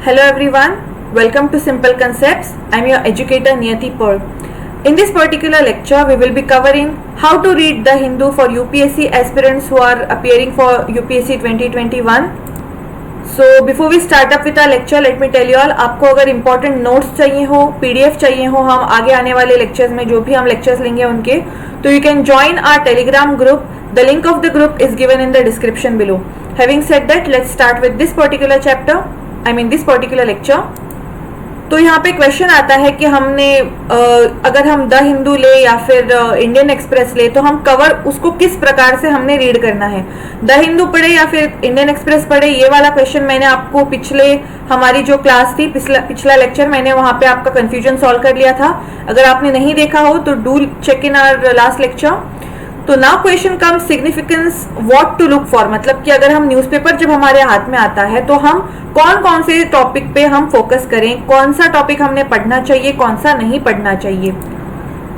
Hello everyone, welcome to Simple Concepts. I am your educator Niyati Paul. In this particular lecture, we will be covering how to read The Hindu for UPSC aspirants who are appearing for UPSC 2021. So before we start up with our lecture, let me tell you all, आपको अगर important notes चाहिए हो, PDF चाहिए हो, हम आगे आने वाले lectures में जो भी हम lectures लेंगे उनके, तो you can join our Telegram group. The link of the group is given in the description below. Having said that, let's start with this particular chapter. this particular lecture. तो यहाँ पे क्वेश्चन आता है कि हमने अगर हम द हिंदू ले या फिर इंडियन एक्सप्रेस ले तो हम कवर उसको किस प्रकार से हमने रीड करना है, द हिंदू पढ़े या फिर इंडियन एक्सप्रेस पढ़े। ये वाला क्वेश्चन मैंने आपको पिछले हमारी जो क्लास थी, पिछला लेक्चर मैंने वहाँ पे आपका कंफ्यूजन सॉल्व कर लिया था। अगर आपने नहीं देखा हो तो do check in our last lecture. तो now question come significance what to look for, मतलब कि अगर हम न्यूज़पेपर जब हमारे हाथ में आता है तो हम कौन कौन से टॉपिक पे हम फोकस करें, कौन सा टॉपिक हमने पढ़ना चाहिए, कौन सा नहीं पढ़ना चाहिए।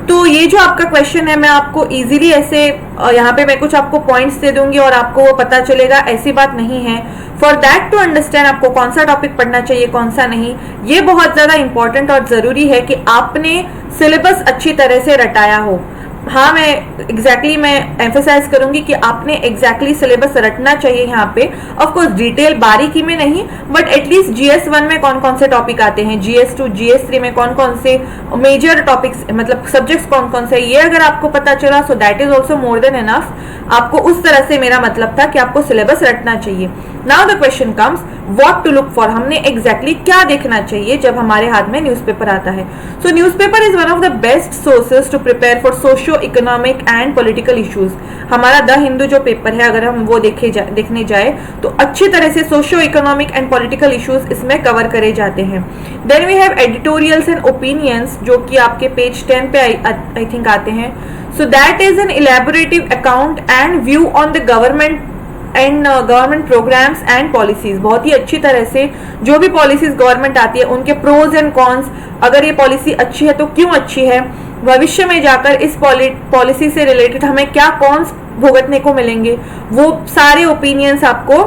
तो ये जो आपका क्वेश्चन है मैं आपको इजीली ऐसे यहाँ पे मैं कुछ आपको पॉइंट्स दे दूंगी और आपको वो पता चलेगा, ऐसी बात नहीं है। फॉर दैट टू अंडरस्टैंड आपको कौन सा टॉपिक पढ़ना चाहिए कौन सा नहीं, ये बहुत ज्यादा इंपॉर्टेंट और जरूरी है कि आपने सिलेबस अच्छी तरह से रटाया हो। हाँ, मैं एम्फेसाइज करूंगी कि आपने एग्जैक्टली सिलेबस रटना चाहिए यहाँ पे। ऑफ कोर्स डिटेल बारीकी में नहीं, बट एटलीस्ट GS1 में कौन कौन से टॉपिक आते हैं, GS2 GS3 में कौन कौन से मेजर टॉपिक्स मतलब सब्जेक्ट्स कौन कौन से, ये अगर आपको पता चला सो that is also more than enough. आपको उस तरह से मेरा मतलब था कि आपको सिलेबस रटना चाहिए। Now the question comes what to look for, हमने एग्जैक्टली क्या देखना चाहिए जब हमारे हाथ में न्यूज़पेपर आता है। So newspaper is one of the best sources to prepare for socio economic and political issues. हमारा द हिंदू जो पेपर है अगर हम वो देखने जाए तो अच्छी तरह से socio economic and political issues इसमें कवर करे जाते हैं। Then we have editorials and opinions जो कि आपके पेज 10 पे आई थिंक आते हैं। So that is an elaborative account and view on the government and government programs and policies. बहुत ही अच्छी तरह से जो भी पॉलिसीज गवर्नमेंट आती है उनके प्रोज एंड कॉन्स, अगर ये पॉलिसी अच्छी है तो क्यों अच्छी है, भविष्य में जाकर इस पॉलिसी से रिलेटेड हमें क्या कॉन्स भुगतने को मिलेंगे, वो सारे ओपिनियंस आपको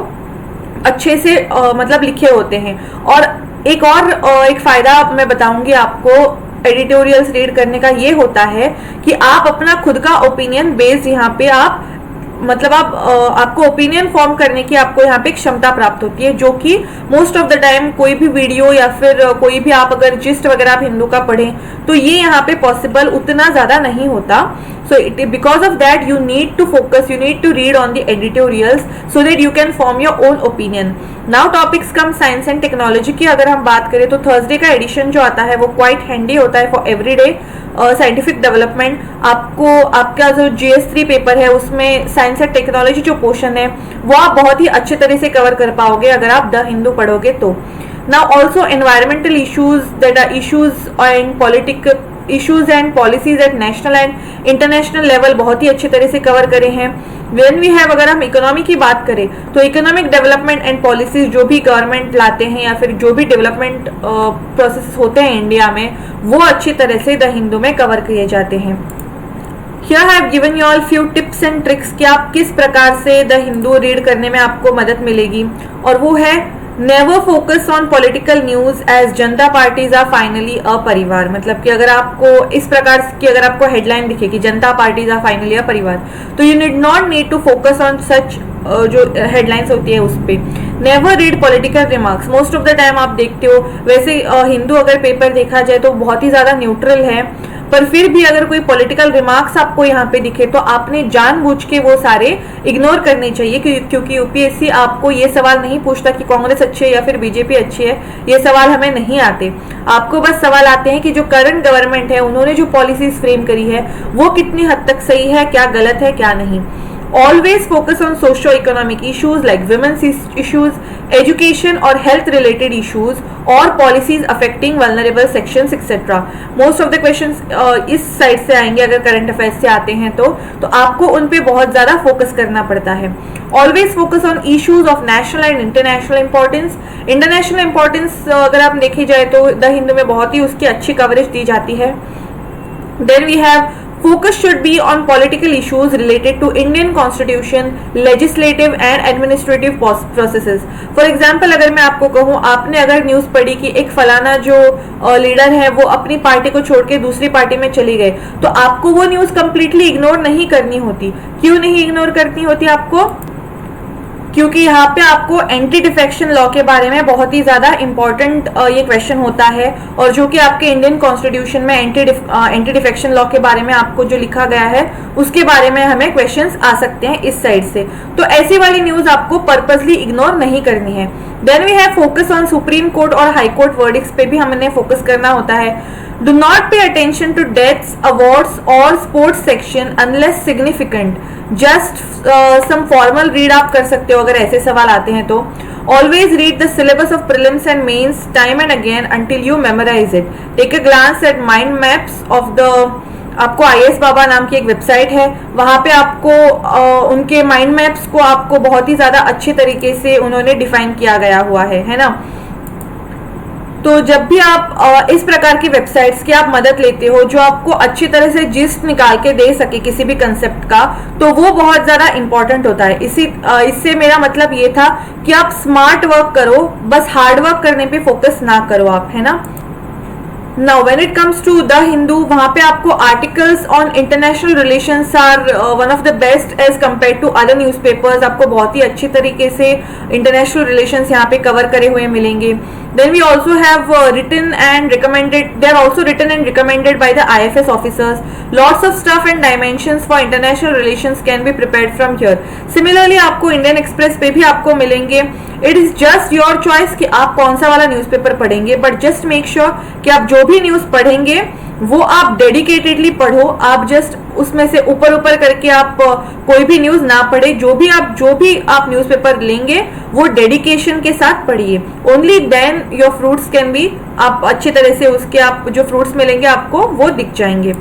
अच्छे से मतलब लिखे होते हैं। और एक फायदा मैं बताऊंगी आपको एडिटोरियल्स रीड करने का, ये होता है कि आप अपना खुद का ओपिनियन बेस्ड यहाँ पे आपको ओपिनियन फॉर्म करने की आपको यहाँ पे एक क्षमता प्राप्त होती है, जो कि मोस्ट ऑफ द टाइम कोई भी वीडियो या फिर कोई भी आप अगर जिस्ट वगैरह आप हिंदू का पढ़ें तो ये यहाँ पे पॉसिबल उतना ज्यादा नहीं होता। So because of that you need to focus, you need to read on the editorials so that you can form your own opinion. Now topics come science and technology की अगर हम बात करें तो थर्सडे का एडिशन जो आता है वो क्वाइट हैंडी होता है फॉर एवरीडे साइंटिफिक डेवलपमेंट। आपका जो GS3 पेपर है उसमें साइंस एंड टेक्नोलॉजी जो पोर्शन है वो आप बहुत ही अच्छे तरह से कवर कर पाओगे अगर आप द हिंदू पढ़ोगे तो। Now also environmental issues, that are issues and political issues and policies at national and international level बहुत ही अच्छी तरह से कवर करे हैं। When we have अगर हम इकोनॉमी की बात करें तो इकोनॉमिक डेवलपमेंट एंड पॉलिसीज जो भी गवर्नमेंट लाते हैं या फिर जो भी डेवलपमेंट प्रोसेस होते हैं इंडिया में वो अच्छी तरह से द हिंदू में कवर किए जाते हैं। Here I have given you all few tips and tricks कि आप किस प्रकार से द हिंदू रीड करने में आपको मदद मिलेगी, और वो है never focus on political news as janata parties are finally a parivar. मतलब कि अगर आपको इस प्रकार की अगर आपको हेडलाइन दिखेगी जनता parties are finally a parivar, तो you need to focus on such जो हेडलाइंस होती है उस पे। Never read political remarks, most of the time आप देखते हो वैसे हिंदू अगर पेपर देखा जाए तो बहुत ही ज्यादा न्यूट्रल है, पर फिर भी अगर कोई पॉलिटिकल रिमार्क्स आपको यहाँ पे दिखे तो आपने जानबूझ के वो सारे इग्नोर करने चाहिए, क्योंकि यूपीएससी आपको ये सवाल नहीं पूछता कि कांग्रेस अच्छी है या फिर बीजेपी अच्छी है, ये सवाल हमें नहीं आते। आपको बस सवाल आते हैं कि जो करंट गवर्नमेंट है उन्होंने जो पॉलिसीज फ्रेम करी है वो कितनी हद तक सही है, क्या गलत है क्या नहीं। Always focus on socio-economic issues like women's issues, education or health related issues or policies affecting vulnerable sections etc. Most of the questions इस साइड से आएंगे अगर करंट अफेयर्स से आते हैं तो आपको उन पे बहुत ज़्यादा फोकस करना पड़ता है। Always focus on issues of national and international importance. International importance अगर आप देखी जाए तो द हिंदू में बहुत ही उसकी अच्छी कवरेज दी जाती है। Then we have Focus should be on political issues related to Indian Constitution, legislative and administrative processes. For example, अगर मैं आपको कहूँ, आपने अगर न्यूज़ पढ़ी कि एक फलाना जो लीडर है वो अपनी पार्टी को छोड़ के दूसरी पार्टी में चली गए, तो आपको वो न्यूज़ कंप्लीटली इग्नोर नहीं करनी होती. क्यों नहीं इग्नोर करनी होती आपको? क्योंकि यहाँ पे आपको एंटी डिफेक्शन लॉ के बारे में बहुत ही ज़्यादा इंपॉर्टेंट ये क्वेश्चन होता है, और जो कि आपके इंडियन कॉन्स्टिट्यूशन में एंटी डिफेक्शन लॉ के बारे में आपको जो लिखा गया है उसके बारे में हमें क्वेश्चंस आ सकते हैं इस साइड से. तो ऐसी वाली न्यूज़ आपको पर्पसली इग्नोर नहीं करनी है. Then we have focus on supreme court और हाई कोर्ट वर्डिक्स पे भी हमने फोकस करना होता है. Do not pay attention to deaths, awards और sports section unless significant. Just some formal read आप कर सकते हो अगर ऐसे सवाल आते हैं तो. Always read the syllabus of prelims and mains time and again until you memorise it. Take a glance at mind maps of the, आपको IAS बाबा नाम की एक वेबसाइट है, वहाँ पे आपको उनके माइंड मैप्स को आपको बहुत ही ज़्यादा अच्छे तरीके से उन्होंने डिफाइन किया गया हुआ है ना. तो जब भी आप इस प्रकार की वेबसाइट्स की आप मदद लेते हो जो आपको अच्छी तरह से जिस्ट निकाल के दे सके किसी भी कंसेप्ट का, तो वो बहुत ज़्यादा इंपॉर्टेंट होता है. इससे मेरा मतलब ये था कि आप स्मार्ट वर्क करो, बस हार्ड वर्क करने पे फोकस ना करो आप, है ना. Now when it comes to The Hindu, वहाँ पे आपको articles on international relations are one of the best as compare to other newspapers. आपको बहुत ही अच्छी तरीके से इंटरनेशनल रिलेशंस यहाँ पे कवर करे हुए मिलेंगे. Then we also have written and recommended. They are also written and recommended by the IFS officers. Lots of stuff and dimensions for international relations can be prepared from here. Similarly, आपको Indian express पे भी आपको मिलेंगे. It is just your choice कि आप कौन सा वाला न्यूज़पेपर पढ़ेंगे, बट जस्ट मेक श्योर कि आप जो भी न्यूज़ पढ़ेंगे वो आप डेडिकेटेडली पढ़ो. आप जस्ट उसमें से ऊपर ऊपर करके आप कोई भी न्यूज़ ना पढ़े. जो भी आप न्यूज़पेपर लेंगे वो डेडिकेशन के साथ पढ़िए. Only then your fruits can be, आप अच्छी तरह से उसके आप जो फ्रूट्स मिलेंगे आपको वो दिख जाएंगे.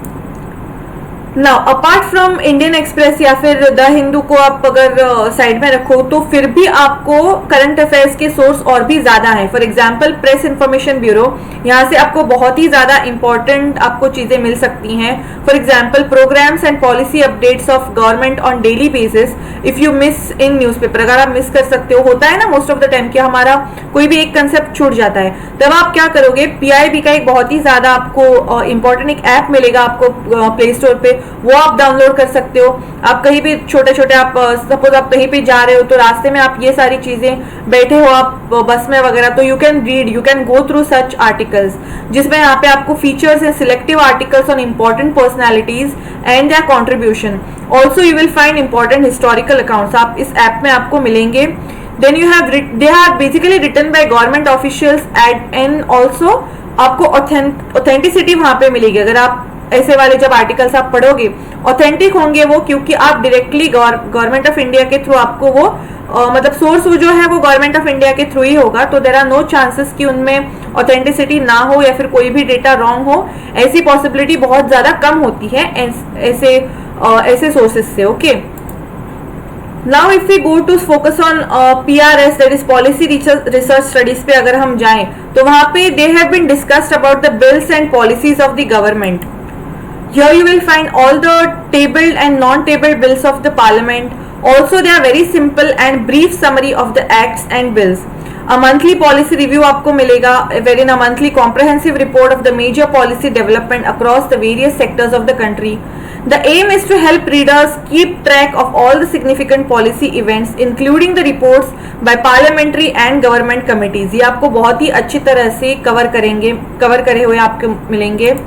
Now apart from Indian express या फिर द हिंदू को आप अगर साइड में रखो, तो फिर भी आपको करंट अफेयर्स के सोर्स और भी ज्यादा है. For example press information bureau, यहाँ से आपको बहुत ही ज्यादा इंपॉर्टेंट आपको चीजें मिल सकती हैं. For example programmes and policy updates of government on daily basis if you miss in newspaper. अगर आप मिस कर सकते हो, होता है ना मोस्ट ऑफ द टाइम कि हमारा कोई भी एक कंसेप्ट छूट जाता है, तब आप क्या करोगे, PIB का एक बहुत ही ज्यादा आपको इंपॉर्टेंट एक ऐप मिलेगा आपको प्ले स्टोर पे, वो आप डाउनलोड कर सकते हो. आप कहीं भी छोटे छोटे आप सपोज आप कहीं पे जा रहे हो तो रास्ते में आप ये सारी चीजें बैठे हो आप बस में वगैरह, तो you can read, you can go through such articles, जिसमें यहाँ पे आपको features and selective articles on important personalities and their contribution. Also you will find important historical accounts, आप इस ऐप में आपको मिलेंगे. Then you have they are basically written by government officials and also आपको ऑथेंटिसिटी वहां पे मिलेगी. अगर आप ऐसे वाले जब आर्टिकल्स आप पढ़ोगे ऑथेंटिक होंगे वो, क्योंकि आप डायरेक्टली गवर्नमेंट ऑफ इंडिया के थ्रू आपको वो मतलब सोर्स जो है वो गवर्नमेंट ऑफ इंडिया के थ्रू ही होगा. तो देयर आर नो चांसेस कि उनमें ऑथेंटिसिटी ना हो या फिर कोई भी डेटा रॉन्ग हो. ऐसी पॉसिबिलिटी बहुत ज्यादा कम होती है ऐसे सोर्सेस से. Okay, now if we go to focus on PRS, that is policy research studies पे अगर हम जाएं तो वहां पे they have been discussed about the bills and policies of the government. Here you will find all the tabled and non-tabled bills of the parliament. Also they are very simple and brief summary of the acts and bills. A monthly policy review आपको मिलेगा, wherein a monthly comprehensive report of the major policy development across the various sectors of the country. The aim is to help readers keep track of all the significant policy events, including the reports by parliamentary and government committees. ये आपको बहुत ही अच्छी तरह से cover करे हुए आपको मिलेंगे.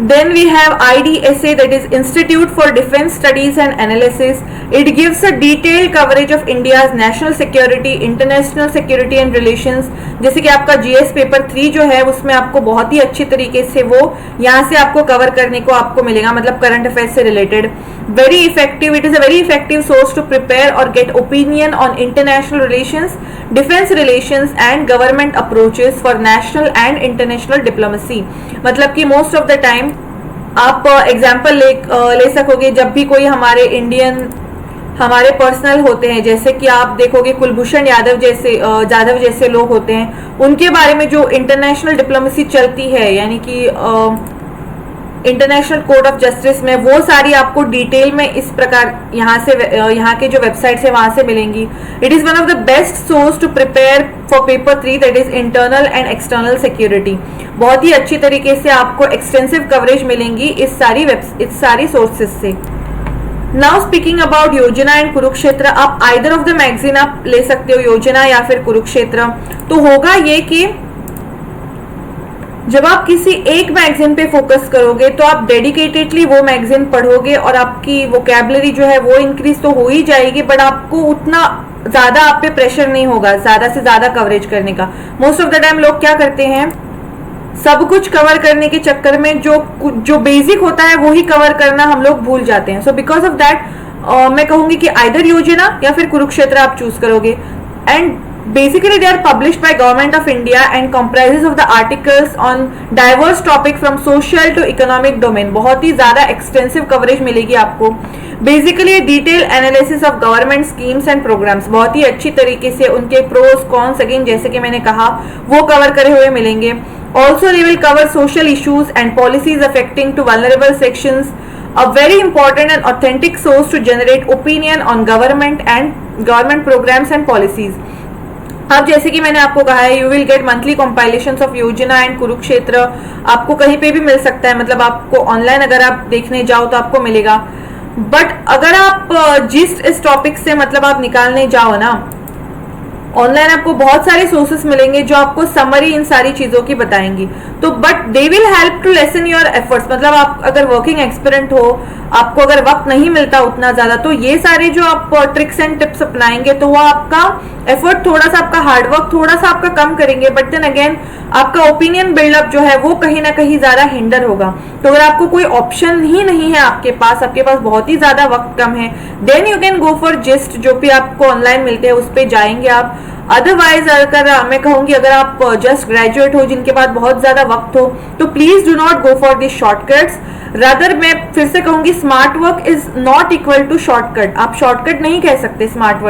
Then we have IDSA, that is Institute for Defence Studies and Analysis. It gives a detailed coverage of India's national security, international security and relations. जैसे कि आपका GS पेपर 3 जो है उसमें आपको बहुत ही अच्छी तरीके से वो यहाँ से आपको कवर करने को आपको मिलेगा, मतलब करंट अफेयर्स से related. Very effective, it is a very effective source to prepare or get opinion on international relations, defense relations and government approaches for national and international diplomacy. मतलब कि most of the time आप example ले सकोगे जब भी कोई हमारे personal होते हैं, जैसे कि आप देखोगे कुलभूषण जाधव जैसे लोग होते हैं, उनके बारे में जो इंटरनेशनल डिप्लोमेसी चलती है, यानी कि इंटरनेशनल कोर्ट ऑफ जस्टिस में, वो सारी आपको डिटेल में इस प्रकार यहाँ के जो वेबसाइट्स है वहां से मिलेंगी. It is one of the best source to prepare for paper 3, that is internal and external security. बहुत ही अच्छी तरीके से आपको एक्सटेंसिव कवरेज मिलेंगी इस सारी सोर्सेज से. नाउ स्पीकिंग अबाउट योजना एंड कुरुक्षेत्र, आप आइदर ऑफ द मैगजीन आप ले सकते हो, योजना या फिर कुरुक्षेत्र. तो होगा ये कि जब आप किसी एक मैगजीन पे फोकस करोगे तो आप डेडिकेटेडली वो मैगजीन पढ़ोगे और आपकी वोकैबुलरी जो है वो इंक्रीज तो हो ही जाएगी, बट आपको उतना ज्यादा आप पे प्रेशर नहीं होगा ज्यादा से ज्यादा कवरेज करने का. मोस्ट ऑफ द टाइम लोग क्या करते हैं, सब कुछ कवर करने के चक्कर में जो बेसिक होता है वो ही कवर करना हम लोग भूल जाते हैं. सो बिकॉज ऑफ दैट मैं कहूंगी कि आइदर योजना या फिर कुरुक्षेत्र आप चूज करोगे. And basically they are published by government of India and comprises of the articles on diverse topic from social to economic domain. बहुत ही ज्यादा extensive coverage मिलेगी आपको. Basically detail analysis of government schemes and programmes, बहुत ही अच्छी तरीके से उनके प्रोस कॉन्स अगेन जैसे कि मैंने कहा वो कवर करे हुए मिलेंगे. Also they will cover social issues and policies affecting to vulnerable sections, a very important and authentic source to generate opinion on government programs and policies. अब जैसे कि मैंने आपको कहा है, you will get monthly compilations of योजना and Kurukshetra. आपको कहीं पे भी मिल सकता है, मतलब आपको ऑनलाइन अगर आप देखने जाओ तो आपको मिलेगा. बट अगर आप जिस इस टॉपिक से मतलब आप निकालने जाओ ना, ऑनलाइन आपको बहुत सारे सोर्सेस मिलेंगे जो आपको समरी इन सारी चीजों की बताएंगी. तो but they will help to lessen your efforts. मतलब आप अगर वर्किंग एक्सपीरियंट हो, आपको अगर वक्त नहीं मिलता उतना ज्यादा, तो ये सारे जो आप ट्रिक्स एंड टिप्स अपनाएंगे तो वो आपका एफर्ट थोड़ा सा, आपका हार्डवर्क थोड़ा सा आपका कम करेंगे. बट देन अगेन आपका ओपिनियन बिल्डअप जो है वो कहीं ना कहीं ज्यादा हिंडर होगा. तो अगर आपको कोई ऑप्शन ही नहीं है आपके पास बहुत ही ज्यादा वक्त कम है, then you can go for gist, जो भी आपको ऑनलाइन मिलते हैं उस पर जाएंगे आप. अदरवाइज अगर मैं कहूंगी अगर आप जस्ट ग्रेजुएट हो जिनके पास बहुत ज्यादा वक्त हो, तो please do not go for this shortcuts. Rather मैं फिर से कहूंगी smart work is not equal to shortcut. आप शॉर्टकट नहीं कह सकते स्मार्ट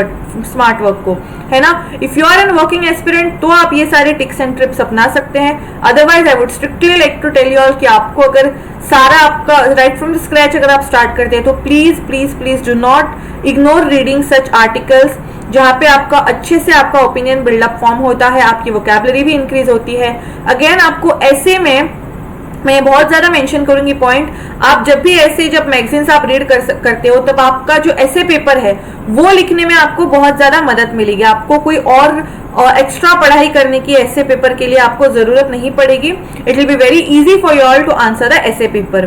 वर्क को, है ना. If you are an working aspirant तो आप ये सारे टिप्स एंड ट्रिप्स अपना सकते हैं. Otherwise I would strictly like to tell you all कि आपको अगर सारा आपका राइट फ्रॉम द स्क्रैच अगर आप स्टार्ट करते हैं तो please please please do not ignore reading such articles जहाँ पे आपका अच्छे से आपका ओपिनियन बिल्डअप फॉर्म होता है, आपकी वोकैबुलरी भी इंक्रीज होती है. अगेन आपको ऐसे में मैं बहुत ज्यादा मेंशन करूंगी पॉइंट, आप जब भी ऐसे जब मैगजीन्स आप रीड करते हो तब आपका जो ऐसे पेपर है वो लिखने में आपको बहुत ज्यादा मदद मिलेगी. आपको कोई और एक्स्ट्रा पढ़ाई करने की ऐसे पेपर के लिए आपको जरूरत नहीं पड़ेगी. It will be very easy for you all to answer the essay paper.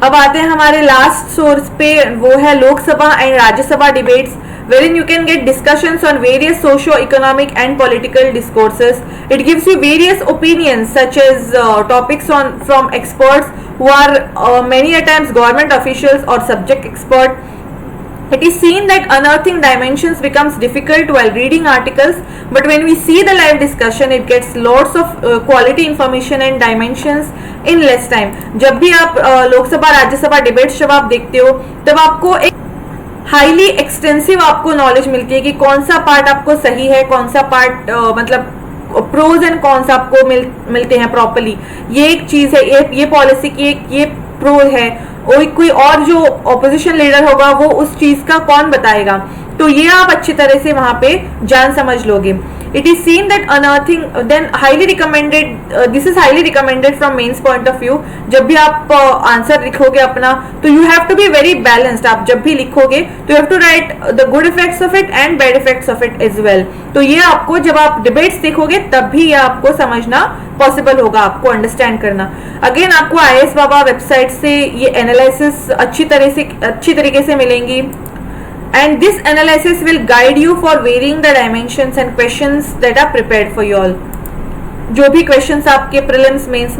अब आते हैं हमारे लास्ट सोर्स पे, वो है Lok Sabha and Rajya Sabha debates, wherein you can get discussions on various socio-economic and political discourses. It gives you various opinions such as topics from experts who are many a times government officials or subject expert. It is seen that unearthing dimensions becomes difficult while reading articles, but when we see the live discussion, it gets lots of quality information and dimensions in less time. जब भी आप Lok Sabha Rajya Sabha debates जब आप देखते हो तब आपको एक हाईली एक्सटेंसिव आपको नॉलेज मिलती है कि कौन सा पार्ट आपको सही है, कौन सा पार्ट मतलब प्रोज एंड कॉन्स आपको मिलते हैं प्रॉपर्ली. ये एक चीज है, ये पॉलिसी की ये प्रो है, और कोई और जो ऑपोजिशन लीडर होगा वो उस चीज का कौन बताएगा. तो ये आप अच्छी तरह से वहां पे जान समझ लोगे. It is seen that unearthing then highly recommended, this is highly recommended from mains point of view. जब भी आप आंसर लिखोगे अपना तो you have to be very balanced. आप जब भी लिखोगे तो you have to write the good effects of it and bad effects of it as well. तो ये आपको जब आप डिबेट्स देखोगे तब भी ये आपको समझना पॉसिबल होगा, आपको अंडरस्टैंड करना. अगेन आपको IAS बाबा वेबसाइट से ये एनालिसिस अच्छी तरीके से मिलेंगी. And this analysis will guide you for varying the dimensions and questions that are prepared for you all. जो भी क्वेश्चंस आपके प्रीलिम्स मेंस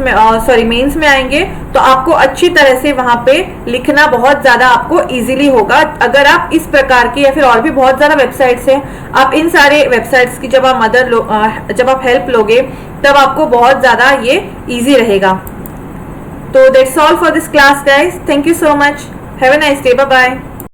में आएंगे तो आपको अच्छी तरह से वहां पे लिखना बहुत ज्यादा आपको इजीली होगा. अगर आप इस प्रकार की या फिर और भी बहुत ज्यादा वेबसाइट्स हैं, आप इन सारे वेबसाइट्स की जब आप हेल्प लोगे तब आपको बहुत ज्यादा ये इजी रहेगा. तो that's all for this class guys. Thank you so much. Have a nice day. Bye bye.